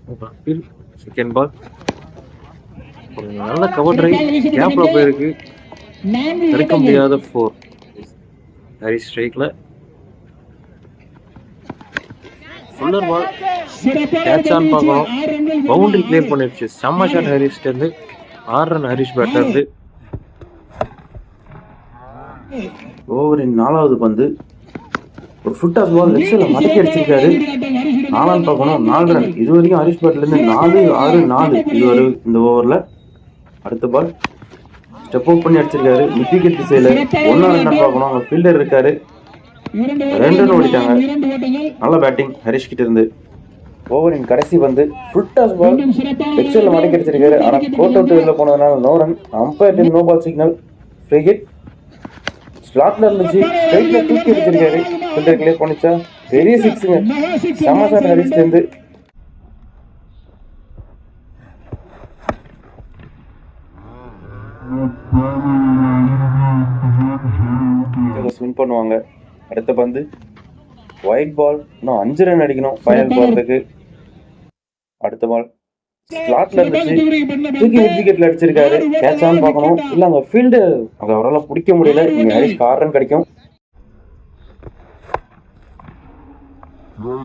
Second ball ஒரு நல்ல cover drive கேப்ல போயிருக்கு, தடுக்க முடியாத 4. ஹாரிஸ் ஸ்ட்ரைக்ல ஃபுல்லர் பால் கேட்ச் ஆன் பார்க்கணும், பவுண்டரி கிளியர் பண்ணிருச்சு. செம்ம ஷாட் ஹாரிஸ்ல இருந்து. 6 ரன் ஹாரிஸ் பேட்டர் இருந்து. ஓவரின் 4வது பந்து ஒரு ஃபுட் ஆஃப் பால் லெஃப்ட் சைடில் மடக்கி அடிச்சிருக்காரு. 4 பார்க்கணும், 4 ரன். இது வரைக்கும் ஹாரிஸ் பேட்லேருந்து 4, 6, 4 இது ஒரு இந்த ஓவரில். அடுத்த பால் ஸ்டெப் அவுட் பண்ணி அடிச்சிருக்காரு மிட் விக்கெட் திசையில். 1 ரன் பார்க்கணும், அங்கே ஃபீல்டர் இருக்காரு. 2 ரன் ஓடிட்டாங்க. நல்ல பேட்டிங் ஹரிஷ் கிட்ட இருந்து. ஓவரின் கடைசி பந்து ஃபுல் டாஸ் பால் லெஃப்ட் சைடில் மடக்கி அடிச்சிருக்காரு. ஆனால் கோட் அவுட் வெளில போனதுனால no run. Umpire team no ball signal. Free hit. ஸ்லாட்ல இருந்துச்சு, ஸ்ட்ரைட்ல தூக்கி அடிச்சிருக்காரு. ஃபீல்டர் கிளியர் பண்ணிச்சா, பெரிய சிக்ஸுங்க. செம ஷாட் ஹரிஸ்ல இருந்து. ஸ்வின் பண்ணுவாங்க. அடுத்த பந்து ஒயிட் பால், இன்னும் 5 ரன் அடிக்கணும் ஃபைனல் போறதுக்கு. அடுத்த பால் ஸ்லாட்ல இருந்துச்சு, தூக்கி மிட் விக்கெட்ல அடிச்சிருக்காரு. கேட்ச் ஆன் பார்க்கணும், இல்ல அங்க ஃபீல்டு அவரால் பிடிக்க முடியல. இங்க ஹரிஸ்க்கு 6 ரன் கிடைக்கும்.